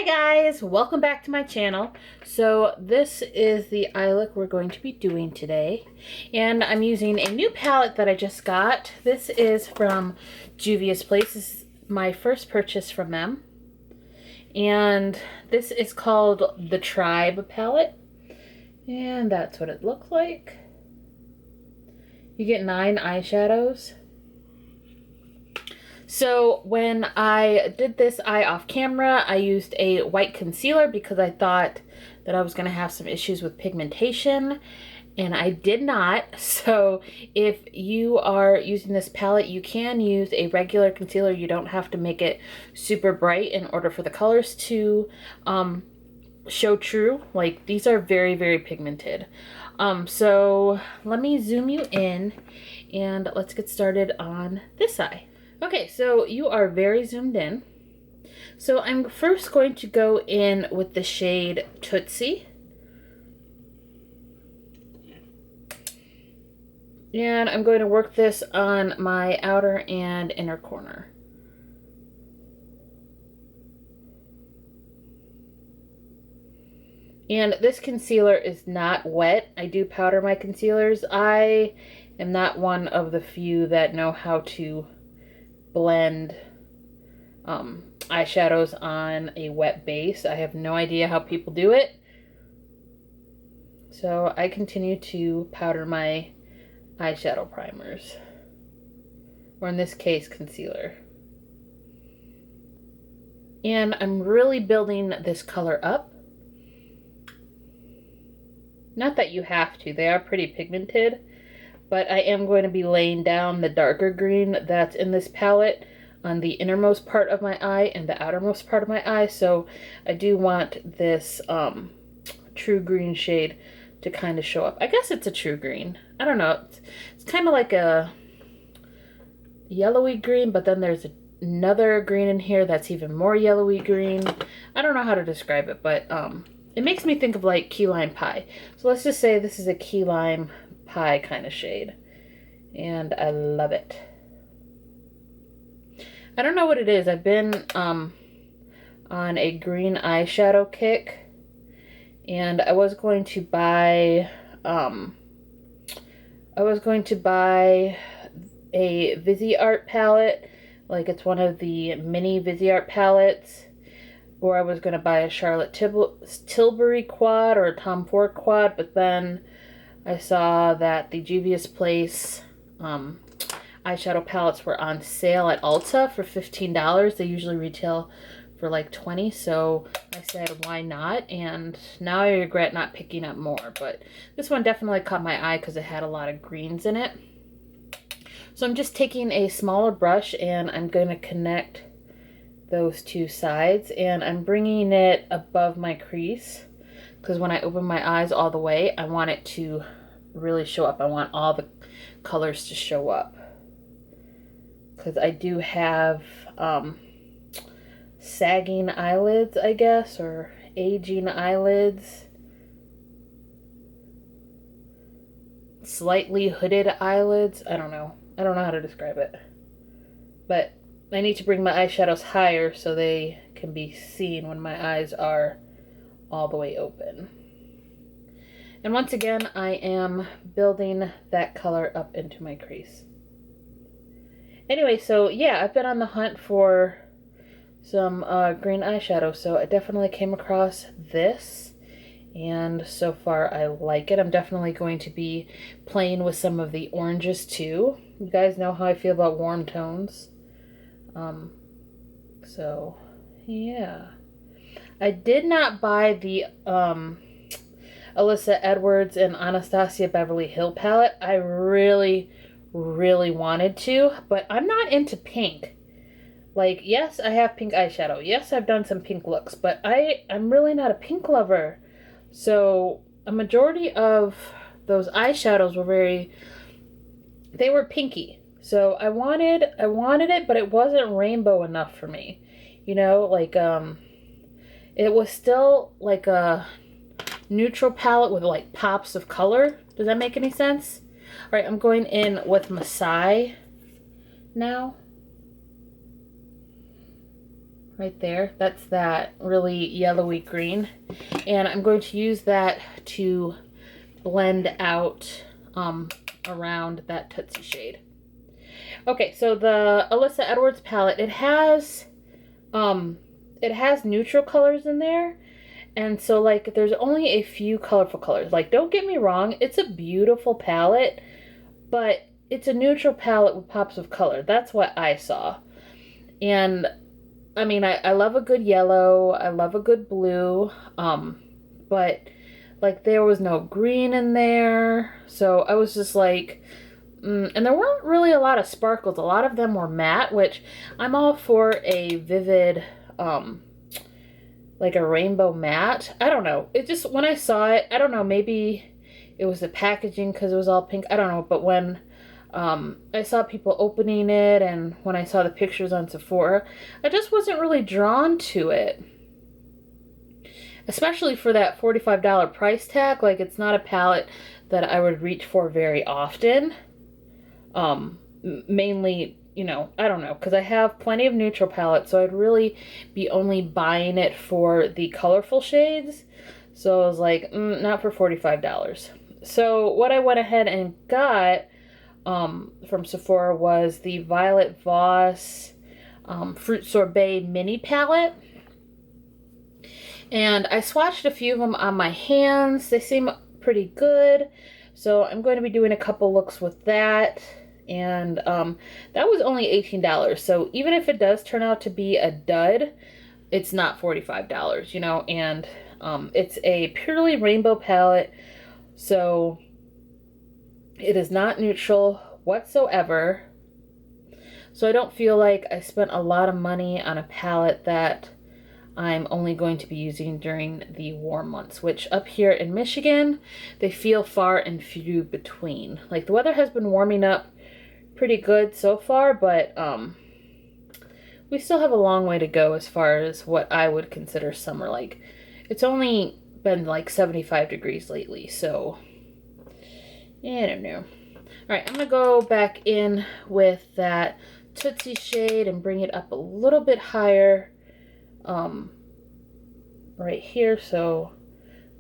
guys, welcome back to my channel. So this is the eye look we're going to be doing today, and I'm using a new palette that I just got. This is from JUVIA'S Place. This is my first purchase from them, and this is called the Tribe palette, and that's what it looks like. You get 9 eyeshadows. So when I did this eye off camera, I used a white concealer because I thought that I was going to have some issues with pigmentation, and I did not. So if you are using this palette, you can use a regular concealer. You don't have to make it super bright in order for the colors to show true. Like, these are very, very pigmented. So let me zoom you in and let's get started on this eye. Okay, so you are very zoomed in. So I'm first going to go in with the shade Tootsie. And I'm going to work this on my outer and inner corner. And this concealer is not wet. I do powder my concealers. I am not one of the few that know how to blend eyeshadows on a wet base. I have no idea how people do it. So I continue to powder my eyeshadow primers, or in this case, concealer. And I'm really building this color up. Not that you have to, they are pretty pigmented, but I am going to be laying down the darker green that's in this palette on the innermost part of my eye and the outermost part of my eye. So I do want this true green shade to kind of show up. I guess it's a true green. I don't know. It's kind of like a yellowy green, but then there's another green in here that's even more yellowy green. I don't know how to describe it, but it makes me think of like key lime pie. So let's just say this is a key lime pie kind of shade, and I love it. I don't know what it is. I've been on a green eyeshadow kick, and I was going to buy a Viseart palette, like it's one of the mini Viseart palettes, or I was going to buy a Charlotte Tilbury quad or a Tom Ford quad, but then I saw that the JUVIA'S Place eyeshadow palettes were on sale at Ulta for $15. They usually retail for like $20, so I said, why not? And now I regret not picking up more, but this one definitely caught my eye because it had a lot of greens in it. So I'm just taking a smaller brush and I'm going to connect those two sides, and I'm bringing it above my crease, because when I open my eyes all the way, I want it to really show up. I want all the colors to show up, because I do have sagging eyelids, I guess, or aging eyelids, slightly hooded eyelids. I don't know how to describe it, but I need to bring my eyeshadows higher so they can be seen when my eyes are all the way open. And once again, I am building that color up into my crease. Anyway, so yeah, I've been on the hunt for some green eyeshadow, so I definitely came across this, and so far I like it. I'm definitely going to be playing with some of the oranges too. You guys know how I feel about warm tones. So yeah, I did not buy the Alyssa Edwards and Anastasia Beverly Hill palette. I really wanted to, but I'm not into pink. Like, yes, I have pink eyeshadow. Yes, I've done some pink looks, but I'm really not a pink lover. So a majority of those eyeshadows were they were pinky. So I wanted it, but it wasn't rainbow enough for me. You know, like, it was still like a neutral palette with like pops of color. Does that make any sense? All right, I'm going in with Masai now. right there. That's that really yellowy green. And I'm going to use that to blend out around that Tootsie shade. Okay, so the Alyssa Edwards palette, it has neutral colors in there. And so, like, there's only a few colorful colors. Like, don't get me wrong, it's a beautiful palette, but it's a neutral palette with pops of color. That's what I saw. And, I mean, I love a good yellow. I love a good blue. But, like, there was no green in there. So, I was just like... and there weren't really a lot of sparkles. A lot of them were matte, which I'm all for a vivid... like a rainbow matte. I don't know. It just, when I saw it, I don't know, maybe it was the packaging because it was all pink. I don't know. But when I saw people opening it and when I saw the pictures on Sephora, I just wasn't really drawn to it. Especially for that $45 price tag. Like, it's not a palette that I would reach for very often. Mainly... you know, I don't know, because I have plenty of neutral palettes, so I'd really be only buying it for the colorful shades. So I was like, not for $45. So what I went ahead and got from Sephora was the Violet Voss Fruit Sorbet Mini Palette. And I swatched a few of them on my hands. They seem pretty good. So I'm going to be doing a couple looks with that. And that was only $18. So even if it does turn out to be a dud, it's not $45, you know. And it's a purely rainbow palette. So it is not neutral whatsoever. So I don't feel like I spent a lot of money on a palette that I'm only going to be using during the warm months, which up here in Michigan, they feel far and few between. Like, the weather has been warming up pretty good so far, but we still have a long way to go as far as what I would consider summer. Like, it's only been like 75 degrees lately, so I don't know. Alright, I'm gonna go back in with that Tootsie shade and bring it up a little bit higher right here, so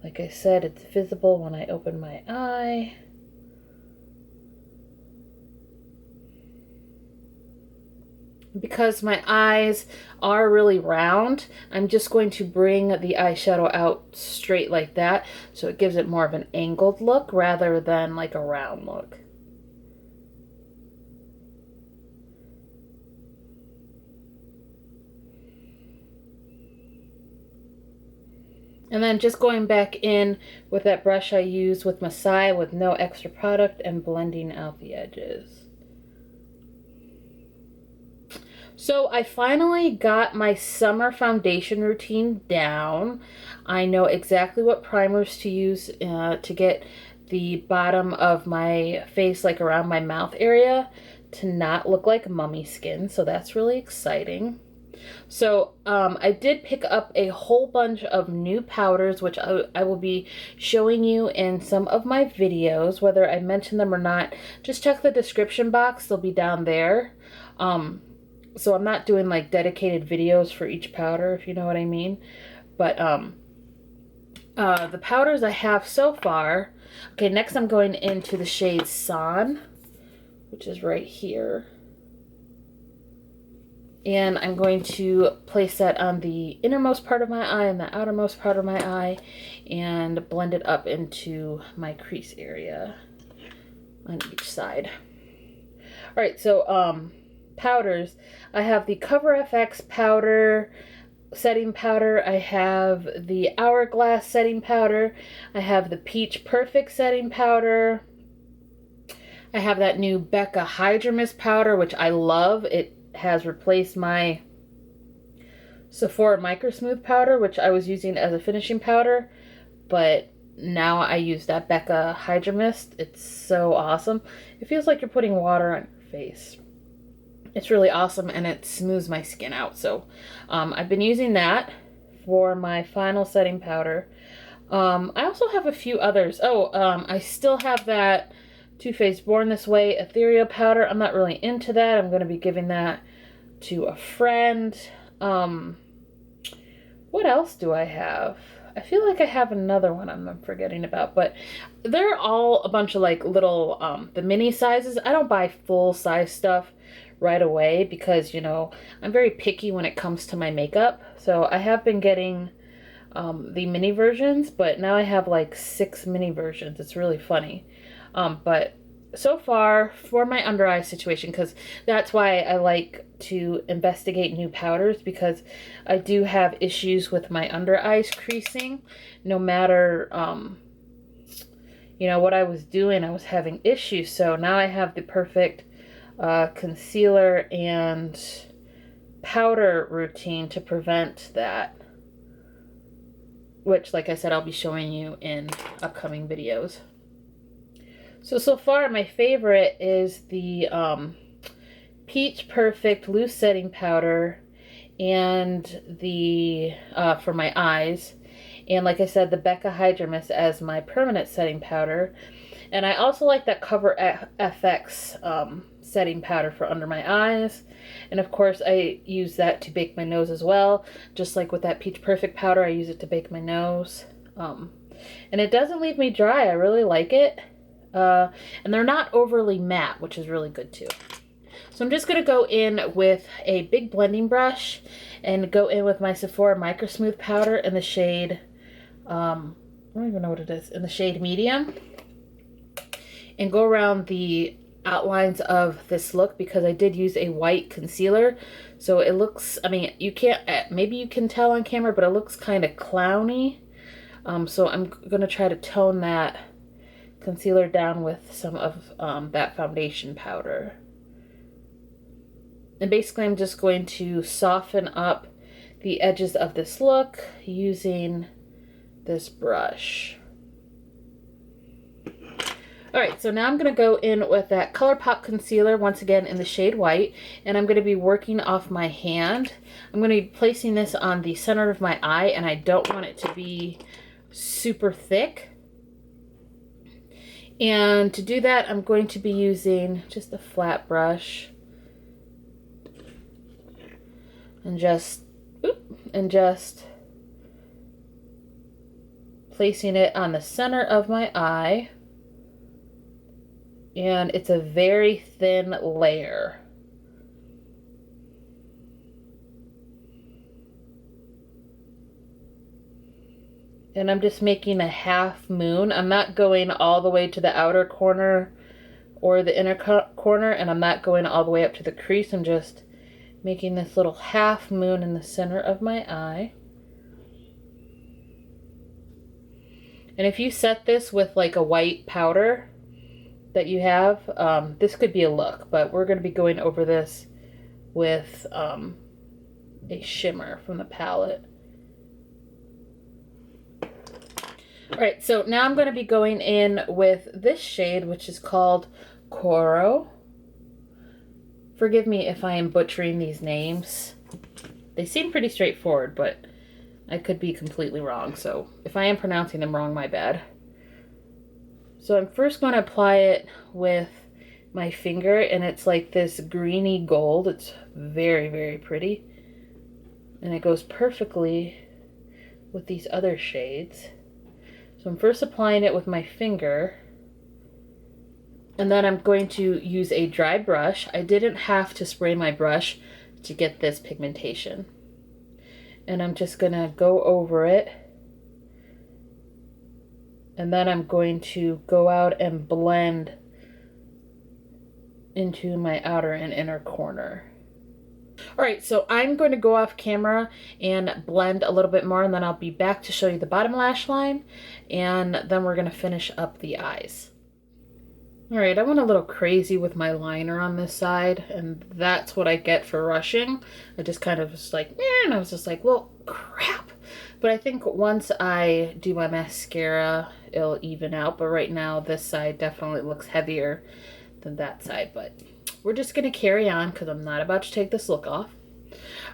like I said, it's visible when I open my eye. Because my eyes are really round, I'm just going to bring the eyeshadow out straight like that, so it gives it more of an angled look rather than like a round look. And then just going back in with that brush I used with Masai with no extra product and blending out the edges. So I finally got my summer foundation routine down. I know exactly what primers to use to get the bottom of my face, like around my mouth area, to not look like mummy skin. So that's really exciting. So I did pick up a whole bunch of new powders, which I will be showing you in some of my videos. Whether I mention them or not, just check the description box. They'll be down there. So I'm not doing like dedicated videos for each powder, if you know what I mean. But the powders I have so far. Okay, next I'm going into the shade San, which is right here. And I'm going to place that on the innermost part of my eye and the outermost part of my eye and blend it up into my crease area on each side. All right, so powders. I have the Cover FX powder, setting powder. I have the Hourglass setting powder. I have the Peach Perfect setting powder. I have that new Becca Hydra Mist powder, which I love. It has replaced my Sephora Micro Smooth powder, which I was using as a finishing powder, but now I use that Becca Hydra Mist. It's so awesome. It feels like you're putting water on your face. It's really awesome, and it smooths my skin out. So I've been using that for my final setting powder. I also have a few others. I still have that Too Faced Born This Way Ethereal powder. I'm not really into that. I'm going to be giving that to a friend. What else do I have? I feel like I have another one I'm forgetting about, but they're all a bunch of like little, the mini sizes. I don't buy full size stuff right away because, you know, I'm very picky when it comes to my makeup. So I have been getting the mini versions, but now I have like 6 mini versions. It's really funny. But so far for my under eye situation, because that's why I like to investigate new powders, because I do have issues with my under eyes creasing. No matter, you know, what I was doing, I was having issues. So now I have the perfect concealer and powder routine to prevent that, which, like I said, I'll be showing you in upcoming videos. So far my favorite is the Peach Perfect Loose Setting Powder and the, for my eyes. And like I said, the Becca Hydra Mist as my permanent setting powder. And I also like that Cover FX setting powder for under my eyes. And of course I use that to bake my nose as well. Just like with that Peach Perfect powder, I use it to bake my nose. And it doesn't leave me dry. I really like it. And they're not overly matte, which is really good too. So I'm just going to go in with a big blending brush and go in with my Sephora Micro Smooth powder in the shade, I don't even know what it is, in the shade Medium. And go around the outlines of this look, because I did use a white concealer. So it looks, I mean, you can't, maybe you can tell on camera, but it looks kind of clowny. So I'm going to try to tone that concealer down with some of that foundation powder. And basically I'm just going to soften up the edges of this look using this brush. Alright, so now I'm going to go in with that ColourPop concealer, once again in the shade White, and I'm going to be working off my hand. I'm going to be placing this on the center of my eye, and I don't want it to be super thick. And to do that, I'm going to be using just a flat brush and just placing it on the center of my eye. And it's a very thin layer. And I'm just making a half moon. I'm not going all the way to the outer corner or the inner corner, and I'm not going all the way up to the crease. I'm just making this little half moon in the center of my eye. And if you set this with like a white powder that you have, this could be a look, but we're going to be going over this with a shimmer from the palette. Alright, so now I'm going to be going in with this shade, which is called Koro. Forgive me if I am butchering these names. They seem pretty straightforward, but I could be completely wrong, so if I am pronouncing them wrong, my bad. So I'm first going to apply it with my finger, and it's like this greeny gold. It's very, very pretty. And it goes perfectly with these other shades. So I'm first applying it with my finger, and then I'm going to use a dry brush. I didn't have to spray my brush to get this pigmentation. And I'm just going to go over it. And then I'm going to go out and blend into my outer and inner corner. Alright, so I'm going to go off camera and blend a little bit more, and then I'll be back to show you the bottom lash line, and then we're going to finish up the eyes. Alright, I went a little crazy with my liner on this side, and that's what I get for rushing. I just kind of was like, and I was just like, well, crap. But I think once I do my mascara, it'll even out. But right now, this side definitely looks heavier than that side, but we're just going to carry on because I'm not about to take this look off.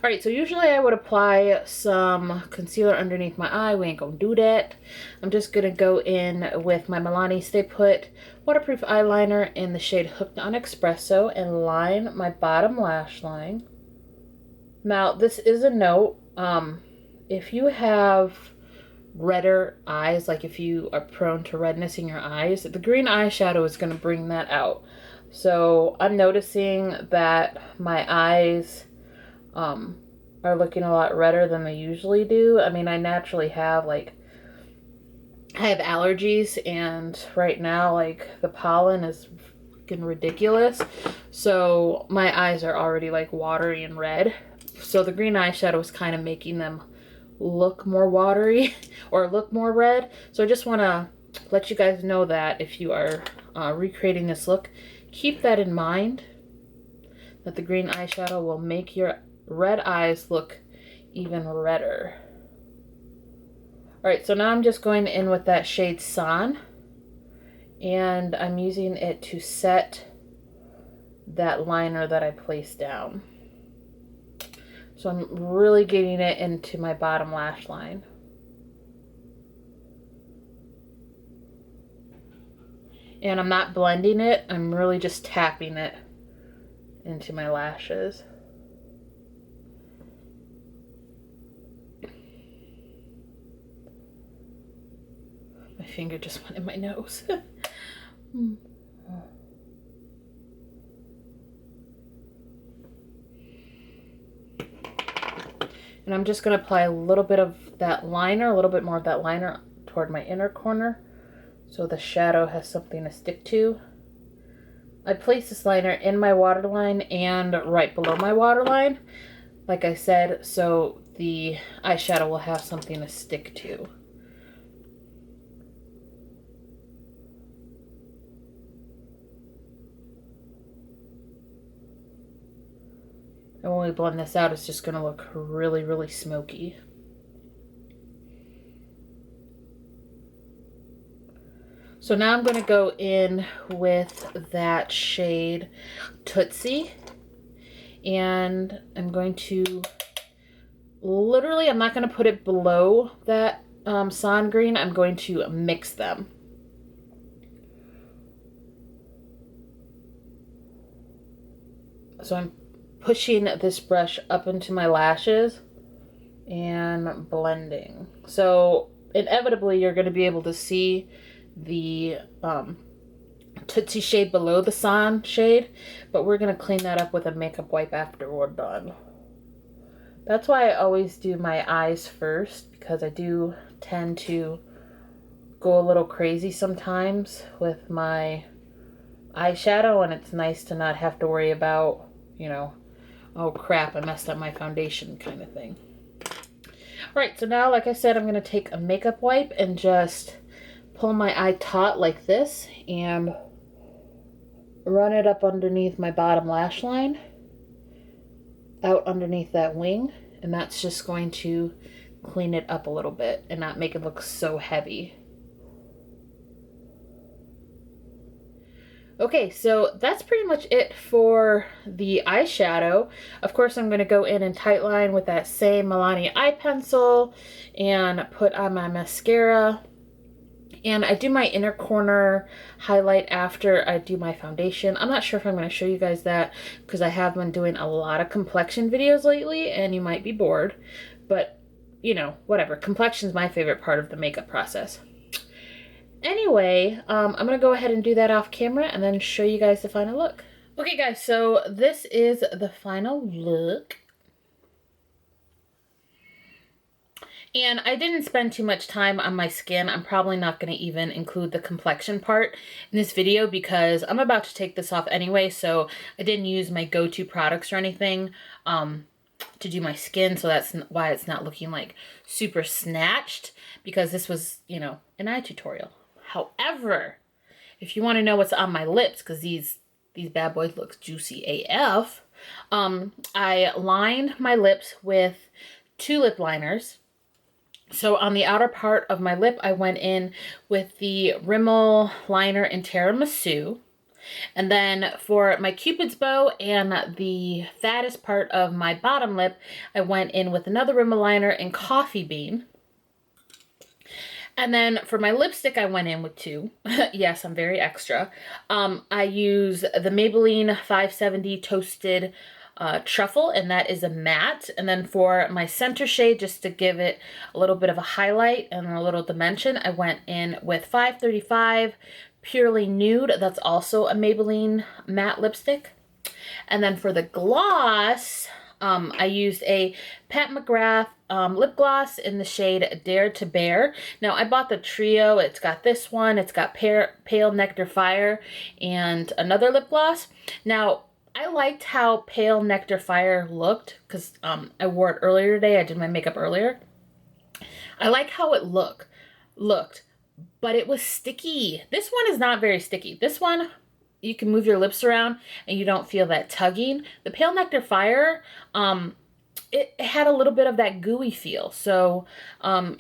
Alright, so usually I would apply some concealer underneath my eye. We ain't going to do that. I'm just going to go in with my Milani Stay Put waterproof eyeliner in the shade Hooked on Espresso and line my bottom lash line. Now, this is a note. if you have redder eyes, like if you are prone to redness in your eyes, the green eyeshadow is going to bring that out. So I'm noticing that my eyes are looking a lot redder than they usually do. I mean, I naturally have I have allergies, and right now the pollen is fucking ridiculous. So my eyes are already watery and red. So the green eyeshadow is kind of making them look more watery or look more red. So I just want to let you guys know that if you are recreating this look, keep that in mind, that the green eyeshadow will make your red eyes look even redder. Alright, so now I'm just going in with that shade San, and I'm using it to set that liner that I placed down. So I'm really getting it into my bottom lash line. And I'm not blending it, I'm really just tapping it into my lashes. My finger just went in my nose. And I'm just going to apply a little bit of that liner, a little bit more of that liner toward my inner corner, so the shadow has something to stick to. I place this liner in my waterline and right below my waterline, like I said, so the eyeshadow will have something to stick to. And when we blend this out, it's just going to look really, really smoky. So now I'm going to go in with that shade Tootsie. And I'm going to, literally, I'm not going to put it below that San green. I'm going to mix them. So I'm pushing this brush up into my lashes and blending. So inevitably you're going to be able to see the Tootsie shade below the San shade, but we're going to clean that up with a makeup wipe after we're done. That's why I always do my eyes first, because I do tend to go a little crazy sometimes with my eyeshadow, and it's nice to not have to worry about, you know, oh crap, I messed up my foundation kind of thing. Alright, so now, like I said, I'm going to take a makeup wipe and just pull my eye taut like this and run it up underneath my bottom lash line, out underneath that wing, and that's just going to clean it up a little bit and not make it look so heavy. Okay, so that's pretty much it for the eyeshadow. Of course, I'm going to go in and tightline with that same Milani eye pencil and put on my mascara. And I do my inner corner highlight after I do my foundation. I'm not sure if I'm going to show you guys that because I have been doing a lot of complexion videos lately and you might be bored. But, you know, whatever. Complexion is my favorite part of the makeup process. Anyway, I'm going to go ahead and do that off camera and then show you guys the final look. Okay guys, so this is the final look. And I didn't spend too much time on my skin. I'm probably not going to even include the complexion part in this video because I'm about to take this off anyway, so I didn't use my go-to products or anything to do my skin, so that's why it's not looking like super snatched, because this was, you know, an eye tutorial. However, if you want to know what's on my lips, because these bad boys look juicy AF, I lined my lips with 2 lip liners. So on the outer part of my lip, I went in with the Rimmel liner in Tiramisu. And then for my Cupid's bow and the fattest part of my bottom lip, I went in with another Rimmel liner in Coffee Bean. And then for my lipstick, I went in with 2. Yes, I'm very extra. I use the Maybelline 570 Toasted Truffle, and that is a matte. And then for my center shade, just to give it a little bit of a highlight and a little dimension, I went in with 535 Purely Nude. That's also a Maybelline matte lipstick. And then for the gloss, I used a Pat McGrath lip gloss in the shade Dare to Bear. Now, I bought the trio. It's got this one. It's got Pale Nectar Fire and another lip gloss. Now, I liked how Pale Nectar Fire looked because I wore it earlier today. I did my makeup earlier. I like how it looked, but it was sticky. This one is not very sticky. This one, you can move your lips around and you don't feel that tugging. The Pale Nectar Fire, it had a little bit of that gooey feel. So,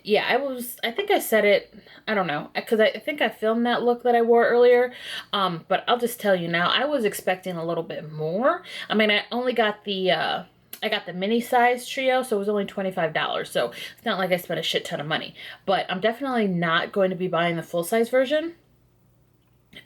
yeah, I think I said it, I don't know, because I think I filmed that look that I wore earlier. But I'll just tell you now, I was expecting a little bit more. I mean, I only got the, I got the mini size trio, so it was only $25. So it's not like I spent a shit ton of money. But I'm definitely not going to be buying the full size version.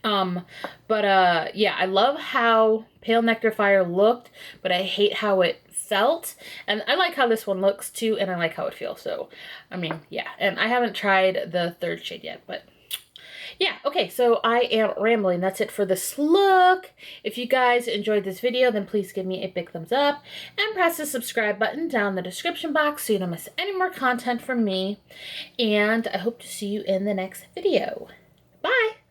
Yeah, I love how Pale Nectar Fire looked, but I hate how it felt. And I like how this one looks too, and I like how it feels. So, I mean, yeah. And I haven't tried the third shade yet, but yeah. Okay, so I am rambling. That's it for this look. If you guys enjoyed this video, then please give me a big thumbs up and press the subscribe button down in the description box so you don't miss any more content from me. And I hope to see you in the next video. Bye!